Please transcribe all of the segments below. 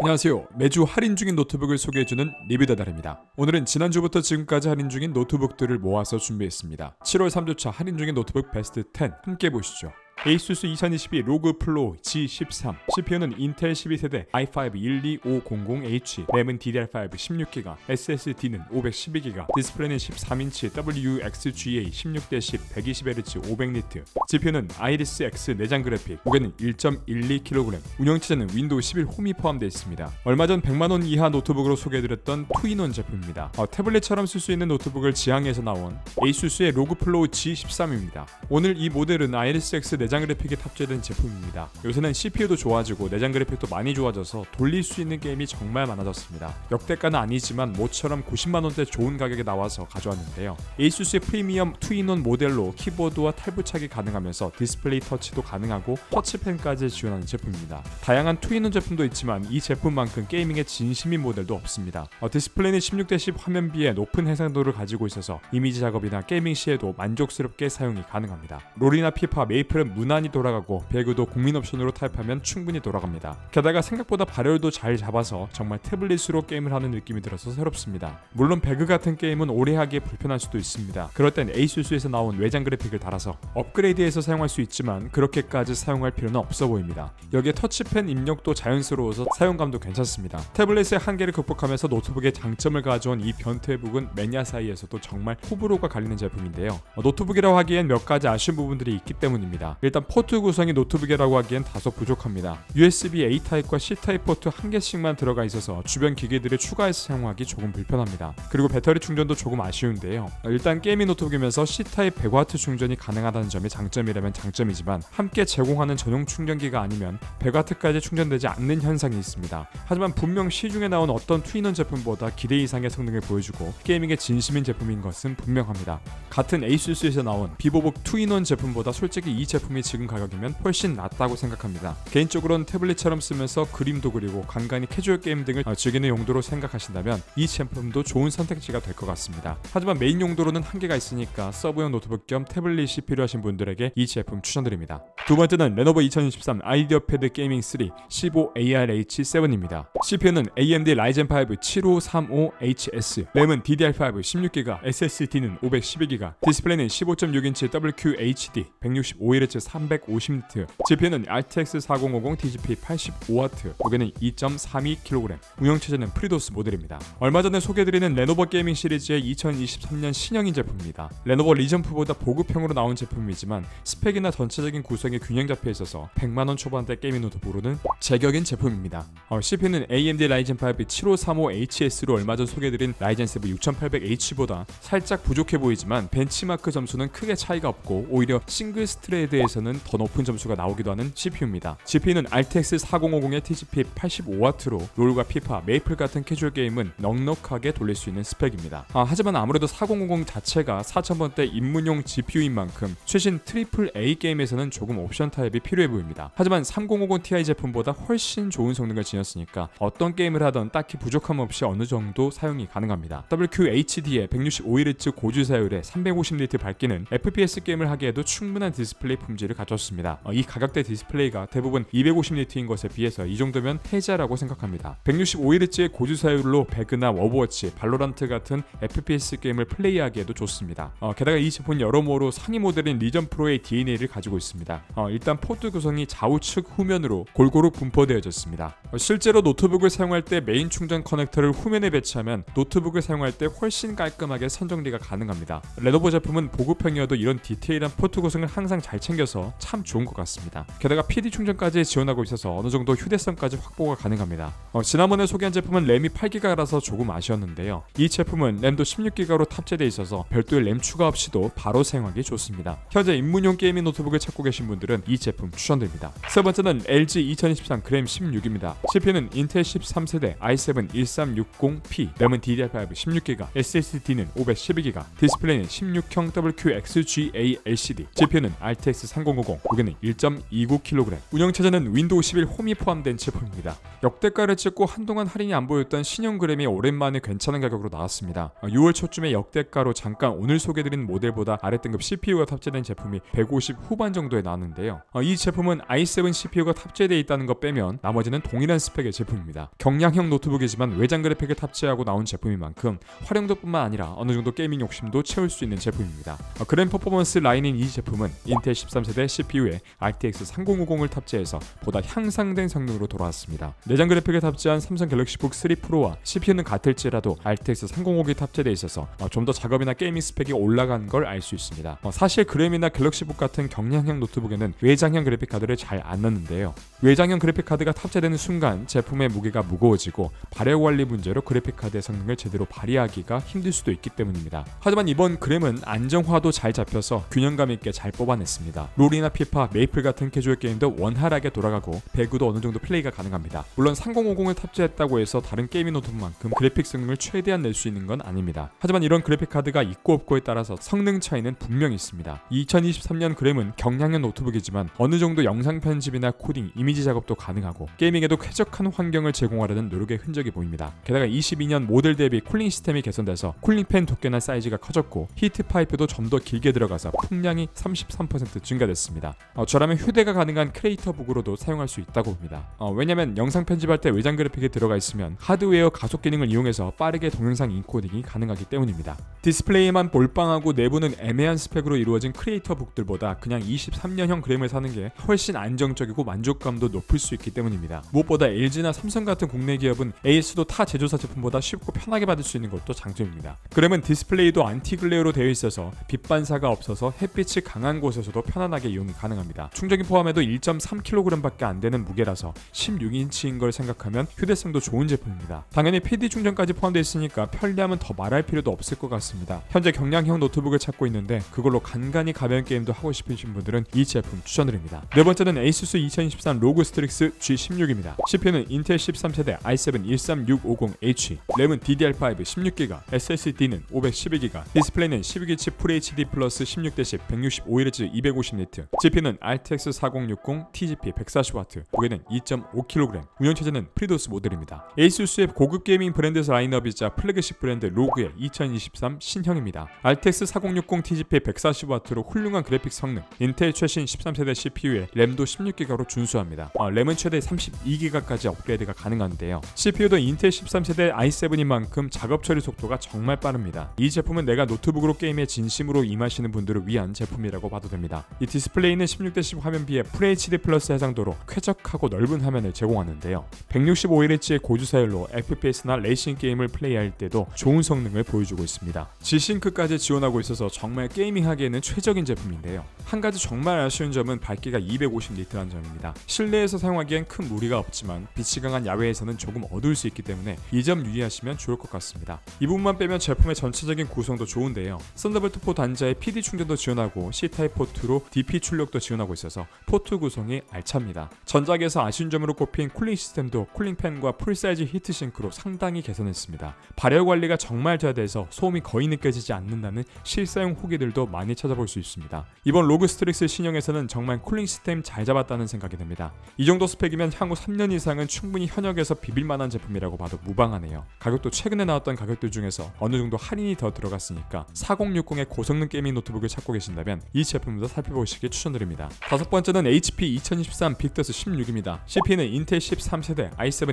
안녕하세요. 매주 할인 중인 노트북을 소개해주는 리뷰다달입니다. 오늘은 지난주부터 지금까지 할인 중인 노트북들을 모아서 준비했습니다. 7월 3주차 할인 중인 노트북 베스트 10 함께 보시죠. ASUS 2022 로그 플로 G13, CPU는 인텔 12세대 i5-12500H, 램은 DDR5 16GB, SSD는 512GB, 디스플레이는 13인치 WXGA 16:10 120Hz 500니트, GPU는 아이리스 X 내장 그래픽, 무게는 1.12kg, 운영체제는 윈도우 11 홈이 포함되어 있습니다. 얼마 전 100만원 이하 노트북으로 소개해드렸던 투인원 제품입니다. 태블릿처럼 쓸 수 있는 노트북을 지향해서 나온 ASUS의 로그 플로 G13입니다. 오늘 이 모델은 아이리스 X 내장 그래픽이 탑재된 제품입니다. 요새는 CPU도 좋아지고 내장 그래픽도 많이 좋아져서 돌릴 수 있는 게임이 정말 많아졌습니다. 역대가는 아니지만 모처럼 90만원대 좋은 가격에 나와서 가져왔는데요. ASUS의 프리미엄 투인원 모델로 키보드와 탈부착이 가능하면서 디스플레이 터치도 가능하고 터치펜까지 지원하는 제품입니다. 다양한 투인원 제품도 있지만 이 제품만큼 게이밍에 진심인 모델도 없습니다. 디스플레이는 16:10 화면비에 높은 해상도를 가지고 있어서 이미지 작업이나 게이밍 시에도 만족스럽게 사용이 가능합니다. 롤이나 피파, 메이플은 무난히 돌아가고 배그도 국민 옵션으로 타입하면 충분히 돌아갑니다. 게다가 생각보다 발열도 잘 잡아서 정말 태블릿으로 게임을 하는 느낌이 들어서 새롭습니다. 물론 배그 같은 게임은 오래 하기에 불편할 수도 있습니다. 그럴 땐 ASUS에서 나온 외장 그래픽을 달아서 업그레이드해서 사용할 수 있지만 그렇게까지 사용할 필요는 없어 보입니다. 여기에 터치펜 입력도 자연스러워서 사용감도 괜찮습니다. 태블릿의 한계를 극복하면서 노트북의 장점을 가져온 이 변태북은 매니아 사이에서도 정말 호불호가 갈리는 제품인데요. 노트북이라고 하기엔 몇 가지 아쉬운 부분들이 있기 때문입니다. 일단 포트 구성이 노트북이라고 하기엔 다소 부족합니다. USB A 타입과 C 타입 포트 한 개씩만 들어가 있어서 주변 기기들을 추가해서 사용하기 조금 불편합니다. 그리고 배터리 충전도 조금 아쉬운데요. 일단 게이밍 노트북이면서 C 타입 100W 충전이 가능하다는 점이 장점이라면 장점이지만 함께 제공하는 전용 충전기가 아니면 100W까지 충전되지 않는 현상이 있습니다. 하지만 분명 시중에 나온 어떤 투인원 제품보다 기대 이상의 성능을 보여주고 게이밍에 진심인 제품인 것은 분명합니다. 같은 ASUS에서 나온 비보북 투인원 제품보다 솔직히 이 제품이 지금 가격이면 훨씬 낫다고 생각합니다. 개인적으로는 태블릿처럼 쓰면서 그림도 그리고 간간히 캐주얼 게임 등을 즐기는 용도로 생각하신다면 이 제품도 좋은 선택지가 될 것 같습니다. 하지만 메인 용도로는 한계가 있으니까 서브용 노트북 겸 태블릿이 필요하신 분들에게 이 제품 추천드립니다. 두 번째는 레노버 2023 아이디어 패드 게이밍 3 15ARH7입니다. CPU는 AMD 라이젠 5 7535HS, 램은 DDR5 16GB, SSD는 512GB, 디스플레이는 15.6인치 WQHD 165Hz 350니트, GPU는 RTX 4050 DGP 85W, 무게는 2.32kg, 운영체제는 프리도스 모델입니다. 얼마 전에 소개해드리는 레노버 게이밍 시리즈의 2023년 신형인 제품입니다. 레노버 리전프보다 보급형으로 나온 제품이지만 스펙이나 전체적인 구성이 균형 잡혀 있어서 100만원 초반대 게이밍 노트북으로는 제격인 제품입니다. CPU는 AMD 라이젠 5 7535HS로 얼마 전 소개해드린 라이젠 7 6800H보다 살짝 부족해 보이지만 벤치마크 점수는 크게 차이가 없고 오히려 싱글 스트레드에서는 더 높은 점수가 나오기도 하는 CPU입니다. GPU는 RTX 4050의 TGP 85W로 롤과 피파, 메이플 같은 캐주얼 게임은 넉넉하게 돌릴 수 있는 스펙입니다. 하지만 아무래도 4050 자체가 4000번대 입문용 GPU인 만큼 최신 AAA 게임에서는 조금 옵션 타입이 필요해 보입니다. 하지만 3050 Ti 제품보다 훨씬 좋은 성능을 지녔으니까 어떤 게임을 하던 딱히 부족함 없이 어느 정도 사용이 가능합니다. WQHD의 165Hz 고주사율에 350니트 밝기는 FPS 게임을 하기에도 충분한 디스플레이 품질을 갖췄습니다. 이 가격대 디스플레이가 대부분 250니트인 것에 비해서 이 정도면 해자라고 생각합니다. 165Hz의 고주사율로 배그나 워브워치, 발로란트 같은 FPS 게임을 플레이하기에도 좋습니다. 게다가 이 제품은 여러모로 상위 모델인 리전 프로의 DNA를 가지고 있습니다. 일단 포트 구성이 좌우측 후면으로 골고루 분포되어졌습니다. 실제로 노트북을 사용할 때 메인 충전 커넥터를 후면에 배치하면 노트북을 사용할 때 훨씬 깔끔하게 선정리가 가능합니다. 레노버 제품은 보급형이어도 이런 디테일한 포트 구성을 항상 잘 챙겨서 참 좋은 것 같습니다. 게다가 PD 충전까지 지원하고 있어서 어느 정도 휴대성까지 확보가 가능합니다. 지난번에 소개한 제품은 램이 8GB라서 조금 아쉬웠는데요. 이 제품은 램도 16GB로 탑재되어 있어서 별도의 램 추가 없이도 바로 사용하기 좋습니다. 현재 입문용 게이밍 노트북을 찾고 계신 분들은 이 제품 추천드립니다. 세 번째는 LG 2023 그램 16입니다. CPU는 인텔 13세대 i7 1360P, 램은 DDR5 16GB, SSD는 512GB, 디스플레이는 16형 WQXGA LCD, GPU는 RTX 3050, 무게는 1.29kg, 운영체제는 윈도우 11 홈이 포함된 제품입니다. 역대가를 찍고 한동안 할인이 안 보였던 신형 그램이 오랜만에 괜찮은 가격으로 나왔습니다. 6월 초쯤에 역대가로 잠깐 오늘 소개드린 모델보다 아래등급 CPU가 탑재된 제품이 150 후반 정도에 나왔는데요. 이 제품은 i7 CPU가 탑재되어 있다는 것 빼면 나머지는 동일한 스펙의 제품입니다. 경량형 노트북이지만 외장 그래픽을 탑재하고 나온 제품인 만큼 활용도뿐만 아니라 어느 정도 게이밍 욕심도 채울 수 있는 제품입니다. 그램 퍼포먼스 라인인 이 제품은 인텔 13세대 CPU에 RTX 3050을 탑재해서 보다 향상된 성능으로 돌아왔습니다. 내장 그래픽을 탑재한 삼성 갤럭시북 3 프로와 CPU는 같을지라도 RTX 3050이 탑재되어 있어서 좀 더 작업이나 게이밍 스펙이 올라간 걸 알 수 있습니다. 사실 그램이나 갤럭시북 같은 경량형 노트북에는 외장형 그래픽 카드를 잘 안 넣는데요. 외장형 그래픽 카드가 탑재되는 순간 제품의 무게가 무거워지고 발열 관리 문제로 그래픽 카드의 성능을 제대로 발휘하기가 힘들 수도 있기 때문입니다. 하지만 이번 그램은 안정화도 잘 잡혀서 균형감 있게 잘 뽑아냈습니다. 롤이나 피파, 메이플 같은 캐주얼 게임도 원활하게 돌아가고 배구도 어느 정도 플레이가 가능합니다. 물론 3050을 탑재했다고 해서 다른 게이밍 노트북만큼 그래픽 성능을 최대한 낼 수 있는 건 아닙니다. 하지만 이런 그래픽 카드가 있고 없고에 따라서 성능 차이는 분명히 있습니다. 2023년 그램은 경량형 노트북이지만 어느 정도 영상 편집이나 코딩, 이미지 작업도 가능하고 게이밍에도 쾌적한 환경을 제공하려는 노력의 흔적이 보입니다. 게다가 22년 모델 대비 쿨링 시스템이 개선돼서 쿨링팬 두께나 사이즈가 커졌고 히트 파이프도 좀 더 길게 들어가서 풍량이 33% 증가됐습니다. 저라면 휴대가 가능한 크리에이터북으로도 사용할 수 있다고 봅니다. 왜냐면 영상 편집할 때 외장 그래픽이 들어가 있으면 하드웨어 가속 기능을 이용해서 빠르게 동영상 인코딩이 가능하기 때문입니다. 디스플레이만 몰빵하고 내부는 애매한 스펙으로 이루어진 크리에이터북들보다 그냥 23년형 그램을 사는 게 훨씬 안정적이고 만족감도 높을 수 있기 때문입니다. 무엇보다 LG나 삼성 같은 국내 기업은 AS도 타 제조사 제품보다 쉽고 편하게 받을 수 있는 것도 장점입니다. 그램은 디스플레이도 안티글레어로 되어 있어서 빛 반사가 없어서 햇빛이 강한 곳에서도 편안하게 이용이 가능합니다. 충전기 포함해도 1.3kg 밖에 안 되는 무게라서 16인치인 걸 생각하면 휴대성도 좋은 제품입니다. 당연히 PD 충전까지 포함되어 있으니까 편리함은 더 말할 필요도 없을 것 같습니다. 현재 경량형 노트북을 찾고 있는데 그걸로 간간히 가벼운 게임도 하고 싶으신 분들은 이 제품 추천드립니다. 네 번째는 ASUS 2023 로그 스트릭스 G16입니다. CPU는 인텔 13세대 i7 13650H, 램은 DDR5 16GB, SSD는 512GB, 디스플레이는 12인치 FHD 플러스 16:10 165Hz 250니트, GPU는 RTX 4060 TGP 140W, 무게는 2.5kg, 운영체제는 프리도스 모델입니다. ASUS의 고급 게이밍 브랜드에서 라인업이자 플래그십 브랜드 로그의 2023 신형입니다. RTX 4060 TGP 140W로 훌륭한 그래픽 성능, 인텔 최신 13세대 CPU에 램도 16GB로 준수합니다. 램은 최대 32GB까지 업그레이드가 가능한데요. CPU도 인텔 13세대 i7인 만큼 작업 처리 속도가 정말 빠릅니다. 이 제품은 내가 노트북으로 게임에 진심으로 임하시는 분들을 위한 제품이라고 봐도 됩니다. 이 디스플레이는 16:10 화면비에 FHD 플러스 해상도로 쾌적하고 넓은 화면을 제공하는데요. 165Hz의 고주사율로 FPS나 레이싱 게임을 플레이할 때도 좋은 성능을 보여주고 있습니다. G싱크까지 지원하고 있어서 정말 게이밍하기에는 최적인 제품인데요. 한 가지 정말 아쉬운 점은 밝기가 250니트라는 점입니다. 실내에서 사용하기엔 큰 무리가 없지만 빛이 강한 야외에서는 조금 어두울 수 있기 때문에 이 점 유의하시면 좋을 것 같습니다. 이 부분만 빼면 제품의 전체적인 구성도 좋은데요. 썬더볼트 4 단자에 PD 충전도 지원하고 C타입 포트로 DP 출력도 지원하고 있어서 포트 구성이 알찹니다. 전작에서 아쉬운 점으로 꼽힌 쿨링 시스템도 쿨링팬과 풀사이즈 히트싱크로 상당히 개선했습니다. 발열 관리가 정말 잘 돼서 소음이 거의 느껴지지 않는다는 실사용 후기들도 많이 찾아볼 수 있습니다. 이번 로그 스트릭스 신형에서는 정말 쿨링 시스템 잘 잡았다는 생각이 듭니다. 이 정도 스펙이면 향후 3년 이상은 충분히 현역에서 비빌만한 제품이라고 봐도 무방하네요. 가격도 최근에 나왔던 가격들 중에서 어느 정도 할인이 더 들어갔으니까 4060의 고성능 게이밍 노트북을 찾고 계신다면 이 제품도 살펴보시길 추천드립니다. 다섯 번째는 HP 2023 빅터스 16입니다. CPU는 인텔 13세대 i7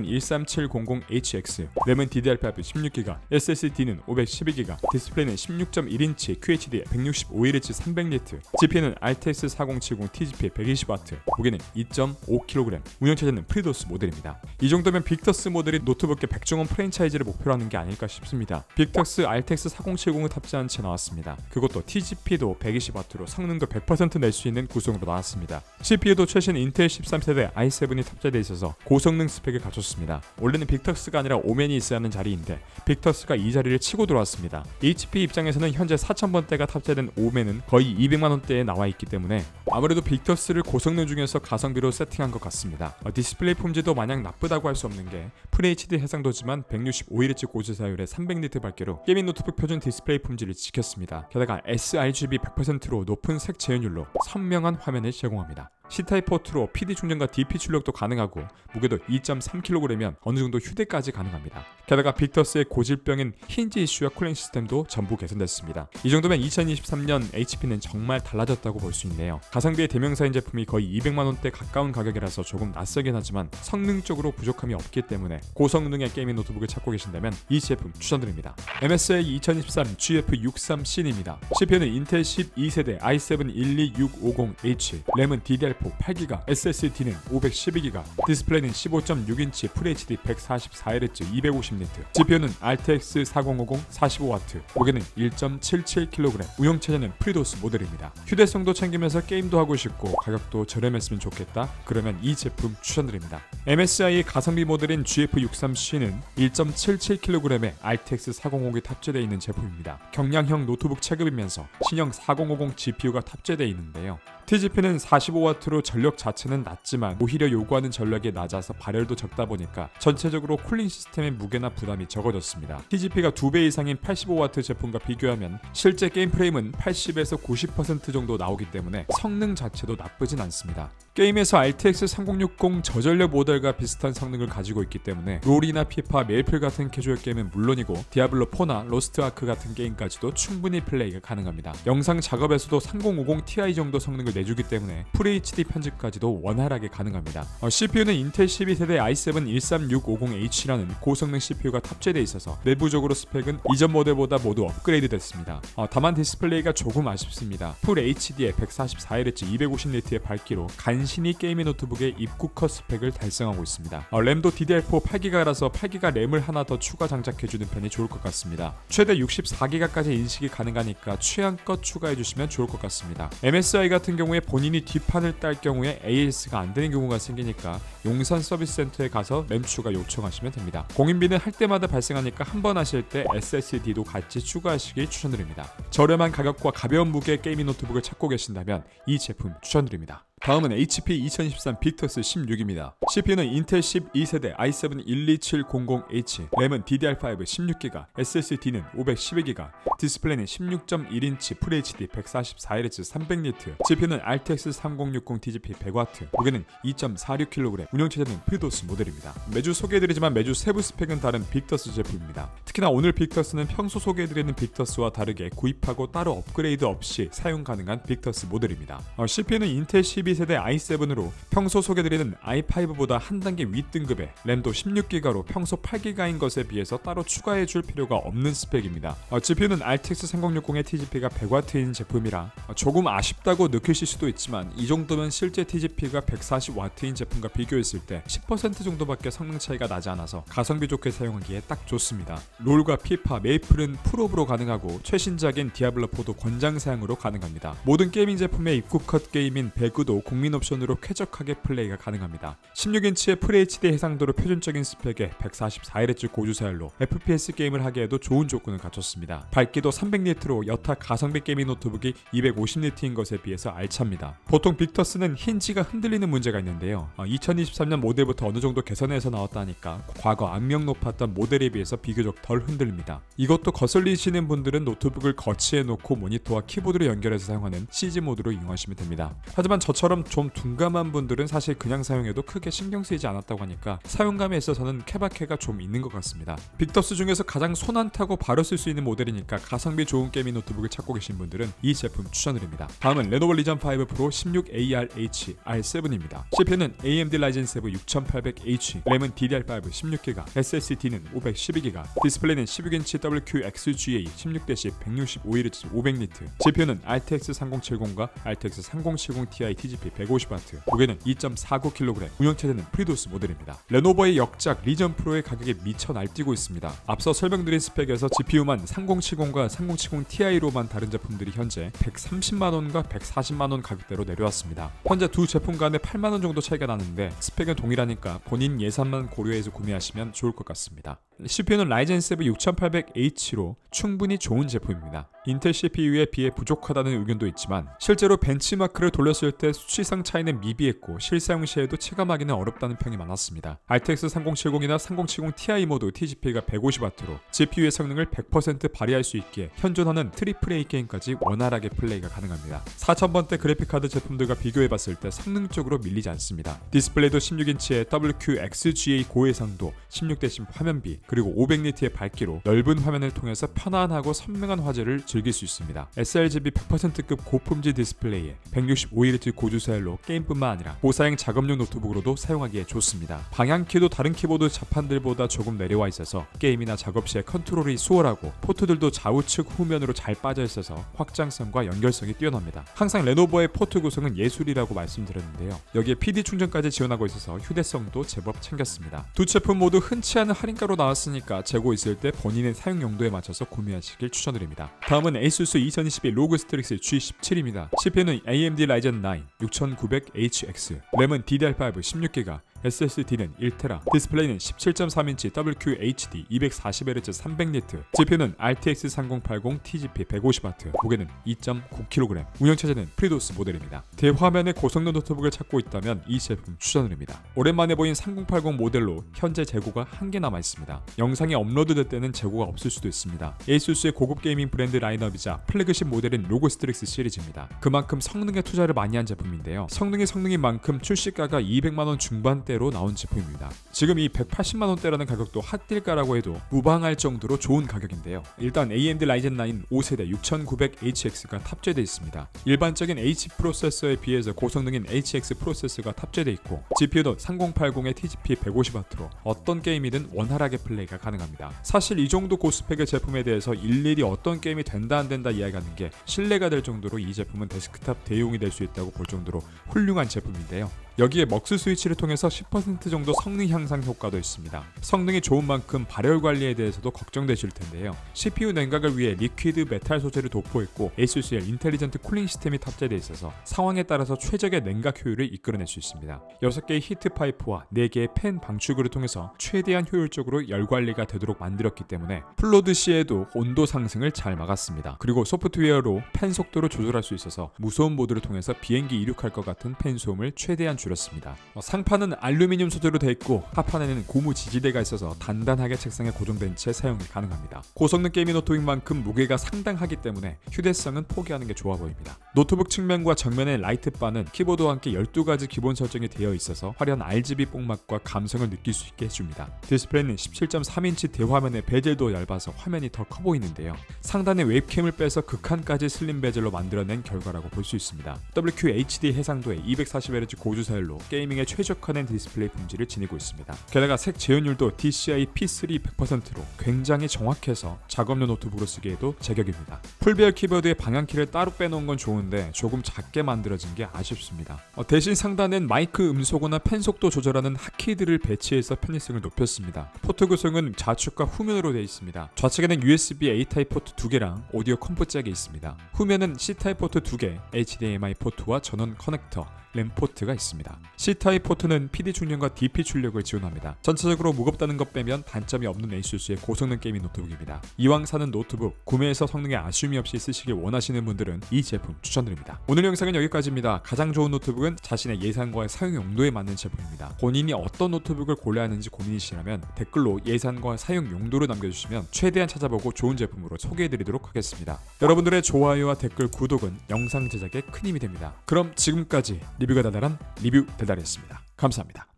13700HX, 램은 DDR5 16GB, SSD는 512GB, 디스플레이는 16.1인치 QHD 165Hz 300니트, GPU는 RTX 4070 TGP 120W, 무게는 2.5kg, 운영체제는 프리도스 모델입니다. 이 정도면 빅터스 모델이 노트북계 백종원 프랜차이즈를 목표로 하는 게 아닐까 싶습니다. 빅터스 RTX 4070을 탑재한 채 나왔습니다. 그것도 TGP도 120W로 성능도 100% 낼 수 있는 구성으로 나왔습니다. CPU도 최신 인텔 13세대 i7이 탑재되어 있어서 고성능 스펙을 갖췄습니다. 원래는 빅터스가 아니라 오맨이 있어야 하는 자리인데 빅터스가 이 자리를 치고 들어왔습니다. HP 입장에서는 현재 4000번대가 탑재된 오맨은 거의 200만원대에 나와 있기 때문에 아무래도 빅터스를 고성능 중에서 가성비로 세팅한 것 같습니다. 디스플레이 품질도 마냥 나쁘다고 할 수 없는 게 FHD 해상도지만 165Hz 고주사율의 300니트 밝기로 게이밍 노트북 표준 디스플레이 품질을 지켰습니다. 게다가 sRGB 100%로 높은 색 재현율로 선명한 화면을 제공합니다. C타입 포트로 PD 충전과 DP 출력도 가능하고 무게도 2.3kg이면 어느 정도 휴대까지 가능합니다. 게다가 빅터스의 고질병인 힌지 이슈와 쿨링 시스템도 전부 개선됐습니다. 이 정도면 2023년 HP는 정말 달라졌다고 볼 수 있네요. 가성비의 대명사인 제품이 거의 200만원대 가까운 가격이라서 조금 낯설긴 하지만 성능적으로 부족함이 없기 때문에 고성능의 게이밍 노트북을 찾고 계신다면 이 제품 추천드립니다. MSI 2023 GF63C입니다. CPU는 인텔 12세대 i7-12650H, 램은 DDR4 8GB, SSD는 512GB, 디스플레이는 15.6인치 FHD 144Hz 250Nm, GPU는 RTX 4050 45W, 무게는 1.77kg, 운영체제는 프리도스 모델입니다. 휴대성도 챙기면서 게임도 하고 싶고 가격도 저렴했으면 좋겠다? 그러면 이 제품 추천드립니다. MSI의 가성비 모델인 GF63C는 1.77kg의 RTX 4050이 탑재되어 있는 제품입니다. 경량형 노트북 체급이면서 신형 4050 GPU가 탑재되어 있는데요. TGP는 45W로 전력 자체는 낮지만 오히려 요구하는 전력이 낮아서 발열도 적다 보니까 전체적으로 쿨링 시스템의 무게나 부담이 적어졌습니다. TGP가 2배 이상인 85W 제품과 비교하면 실제 게임 프레임은 80에서 90% 정도 나오기 때문에 성능 자체도 나쁘진 않습니다. 게임에서 RTX 3060 저전력 모델과 비슷한 성능을 가지고 있기 때문에 롤이나 피파, 메이플 같은 캐주얼 게임은 물론이고 디아블로4나 로스트 아크 같은 게임까지도 충분히 플레이가 가능합니다. 영상 작업에서도 3050 Ti 정도 성능을 내주기 때문에 FHD 편집까지도 원활하게 가능합니다. CPU는 인텔 12세대 i7-13650H라는 고성능 CPU가 탑재되어 있어서 내부적으로 스펙은 이전 모델보다 모두 업그레이드 됐습니다. 다만 디스플레이가 조금 아쉽습니다. FHD에 144Hz 250Nit의 밝기로 간신히 게이밍 노트북의 입구컷 스펙을 달성하고 있습니다. 램도 DDR4 8GB라서 8GB 램을 하나 더 추가 장착해주는 편이 좋을 것 같습니다. 최대 64GB까지 인식이 가능하니까 취향껏 추가해주시면 좋을 것 같습니다. MSI 같은 경우에 본인이 뒷판을 딸 경우에 AS가 안 되는 경우가 생기니까 용산 서비스 센터에 가서 램 추가 요청하시면 됩니다. 공인비는 할 때마다 발생하니까 한 번 하실 때 SSD도 같이 추가하시길 추천드립니다. 저렴한 가격과 가벼운 무게의 게이밍 노트북을 찾고 계신다면 이 제품 추천드립니다. 다음은 HP 2023 빅터스 16입니다. CPU는 인텔 12세대 i7-12700H, 램은 DDR5 16GB, SSD는 512GB, 디스플레이는 16.1인치 FHD 144Hz 300Nm, GPU는 RTX 3060 DGP 100W, 무게는 2.46kg, 운영체제는 프리도스 모델입니다. 매주 소개해드리지만 매주 세부 스펙은 다른 빅터스 제품입니다. 특히나 오늘 빅터스는 평소 소개해드리는 빅터스와 다르게 구입하고 따로 업그레이드 없이 사용 가능한 빅터스 모델입니다. CPU는 인텔 12세대 i7으로 평소 소개드리는 i5보다 한 단계 윗등급에 램도 16GB로 평소 8GB인 것에 비해서 따로 추가해줄 필요가 없는 스펙입니다. GPU는 RTX 3060의 TGP가 100W인 제품이라 조금 아쉽다고 느끼실 수도 있지만 이 정도면 실제 TGP가 140W인 제품과 비교했을 때 10% 정도밖에 성능 차이가 나지 않아서 가성비 좋게 사용하기에 딱 좋습니다. 롤과 피파, 메이플은 풀업으로 가능하고 최신작인 디아블로4도 권장 사양으로 가능합니다. 모든 게이밍 제품의 입구컷 게임인 배그도 국민 옵션으로 쾌적하게 플레이가 가능합니다. 16인치의 FHD 해상도로 표준적인 스펙에 144Hz 고주사열로 FPS 게임을 하기에도 좋은 조건을 갖췄습니다. 밝기도 300니트로 여타 가성비 게이밍 노트북이 250니트인 것에 비해서 알찹니다. 보통 빅터스는 힌지가 흔들리는 문제가 있는데요. 2023년 모델부터 어느 정도 개선해서 나왔다니까 과거 악명 높았던 모델에 비해서 비교적 덜 흔들립니다. 이것도 거슬리시는 분들은 노트북을 거치해 놓고 모니터와 키보드를 연결해서 사용하는 CG 모드로 이용하시면 됩니다. 하지만 저처럼 좀 둔감한 분들은 사실 그냥 사용해도 크게 신경 쓰이지 않았다고 하니까 사용감에 있어서는 케바케가 좀 있는 것 같습니다. 빅터스 중에서 가장 손 안 타고 바로 쓸 수 있는 모델이니까 가성비 좋은 게이밍 노트북을 찾고 계신 분들은 이 제품 추천드립니다. 다음은 레노버 리전 5 프로 16ARH R7입니다. CPU는 AMD Ryzen 7 6800H, 램은 DDR5 16GB, SSD는 512GB, 디스플레이는 16인치 WQXGA 16-165Hz 500니트, GPU는 RTX 3070과 RTX 3070 Ti TGP 150W, 무게는 2.49kg, 운영체제는 프리도스 모델입니다. 레노버의 역작 리전 프로의 가격이 미쳐 날뛰고 있습니다. 앞서 설명드린 스펙에서 GPU만 3070과 3070 Ti로만 다른 제품들이 현재 130만원과 140만원 가격대로 내려왔습니다. 현재 두 제품 간에 8만원 정도 차이가 나는데 스펙은 동일하니까 본인 예산만 고려해서 구매하시면 좋을 것 같습니다. CPU는 라이젠 7 6800H로 충분히 좋은 제품입니다. 인텔 CPU에 비해 부족하다는 의견도 있지만 실제로 벤치마크를 돌렸을 때 수치상 차이는 미비했고 실사용 시에도 체감하기는 어렵다는 평이 많았습니다. RTX 3070이나 3070 Ti 모두 TGP가 150W로 GPU의 성능을 100% 발휘할 수 있기에 현존하는 AAA 게임까지 원활하게 플레이가 가능합니다. 4000번대 그래픽카드 제품들과 비교해봤을 때 성능적으로 밀리지 않습니다. 디스플레이도 16인치의 WQXGA 고해상도, 16:10 화면비, 그리고 500니트의 밝기로 넓은 화면을 통해서 편안하고 선명한 화질을 즐길 수 있습니다. sRGB 100%급 고품질 디스플레이에 165Hz 고주사열로 게임뿐만 아니라 고사양 작업용 노트북으로도 사용하기에 좋습니다. 방향키도 다른 키보드 자판들보다 조금 내려와 있어서 게임이나 작업 시에 컨트롤이 수월하고 포트들도 좌우측 후면으로 잘 빠져 있어서 확장성과 연결성이 뛰어납니다. 항상 레노버의 포트 구성은 예술이라고 말씀드렸는데요. 여기에 PD 충전까지 지원하고 있어서 휴대성도 제법 챙겼습니다. 두 제품 모두 흔치 않은 할인가로 나왔으니까 재고 있을 때 본인의 사용 용도에 맞춰서 구매하시길 추천드립니다. 다음은 ASUS 2022 로그 스트릭스 G17입니다. CPU는 AMD Ryzen 9 6900HX, 램은 DDR5 16GB, SSD는 1TB, 디스플레이는 17.3인치 WQHD 240Hz 300니트, GPU는 RTX 3080 TGP 150W, 무게는 2.9kg, 운영체제는 프리도스 모델입니다. 대화면의 고성능 노트북을 찾고 있다면 이 제품 추천드립니다. 오랜만에 보인 3080 모델로 현재 재고가 1개 남아있습니다. 영상이 업로드될 때는 재고가 없을 수도 있습니다. ASUS의 고급 게이밍 브랜드 라인업이자 플래그십 모델인 로그 스트릭스 시리즈입니다. 그만큼 성능에 투자를 많이 한 제품인데요. 성능인 만큼 출시가가 200만원 중반대로 나온 제품입니다. 지금 이 180만원대라는 가격도 핫딜가라고 해도 무방할 정도로 좋은 가격인데요. 일단 AMD Ryzen 9 5세대 6900HX가 탑재되어 있습니다. 일반적인 H 프로세서에 비해서 고성능인 HX 프로세서가 탑재되어 있고 GPU도 3080의 TGP 150W로 어떤 게임이든 원활하게 플레이가 가능합니다. 사실 이 정도 고스펙의 제품에 대해서 일일이 어떤 게임이 된다 안 된다 이야기하는 게 신뢰가 될 정도로 이 제품은 데스크탑 대용이 될 수 있다고 볼 정도로 훌륭한 제품인데요. 여기에 먹스 스위치를 통해서 10% 정도 성능 향상 효과도 있습니다. 성능이 좋은 만큼 발열 관리에 대해서도 걱정되실 텐데요. CPU 냉각을 위해 리퀴드 메탈 소재를 도포했고 ASUS의 인텔리전트 쿨링 시스템이 탑재되어 있어서 상황에 따라서 최적의 냉각 효율을 이끌어낼 수 있습니다. 6개의 히트 파이프와 4개의 팬 방출구를 통해서 최대한 효율적으로 열 관리가 되도록 만들었기 때문에 플로드 시에도 온도 상승을 잘 막았습니다. 그리고 소프트웨어로 팬 속도를 조절할 수 있어서 무소음 모드를 통해서 비행기 이륙할 것 같은 팬 소음을 최대한 줄였습니다. 상판은 알루미늄 소재로 되어 있고 하판에는 고무 지지대가 있어서 단단하게 책상에 고정된 채 사용이 가능합니다. 고성능 게이밍 노트북인 만큼 무게가 상당하기 때문에 휴대성은 포기하는 게 좋아 보입니다. 노트북 측면과 정면의 라이트바는 키보드와 함께 12가지 기본 설정이 되어 있어서 화려한 RGB 뽕맛과 감성을 느낄 수 있게 해줍니다. 디스플레이는 17.3인치 대화면의 베젤도 얇아서 화면이 더 커 보이는데요. 상단의 웹캠을 빼서 극한까지 슬림 베젤로 만들어낸 결과라고 볼 수 있습니다. WQHD 해상도에 240Hz 고주사열로 게이밍에 최적화된 디스플레이 품질을 지니고 있습니다. 게다가 색 재현율도 DCI P3 100%로 굉장히 정확해서 작업용 노트북으로 쓰기에도 제격입니다. 풀배열 키보드에 방향키를 따로 빼놓은 건 좋은데 조금 작게 만들어진 게 아쉽습니다. 대신 상단엔 마이크 음소거나 펜 속도 조절하는 핫키들을 배치해서 편의성을 높였습니다. 포트 구성은 좌측과 후면으로 되어 있습니다. 좌측에는 USB A 타입 포트 2개랑 오디오 컴포 잭이 있습니다. 후면은 C 타입 포트 2개, HDMI 포트와 전원 커넥터, 램 포트가 있습니다. C-타입 포트는 PD 충전과 DP 출력을 지원합니다. 전체적으로 무겁다는 것 빼면 단점이 없는 ASUS의 고성능 게이밍 노트북입니다. 이왕 사는 노트북, 구매해서 성능에 아쉬움이 없이 쓰시길 원하시는 분들은 이 제품 추천드립니다. 오늘 영상은 여기까지입니다. 가장 좋은 노트북은 자신의 예산과 사용 용도에 맞는 제품입니다. 본인이 어떤 노트북을 고려야 하는지 고민이시라면 댓글로 예산과 사용 용도를 남겨주시면 최대한 찾아보고 좋은 제품으로 소개해드리도록 하겠습니다. 여러분들의 좋아요와 댓글, 구독은 영상 제작에 큰 힘이 됩니다. 그럼 지금까지 리뷰가 달달한 리뷰 달달이었습니다. 감사합니다.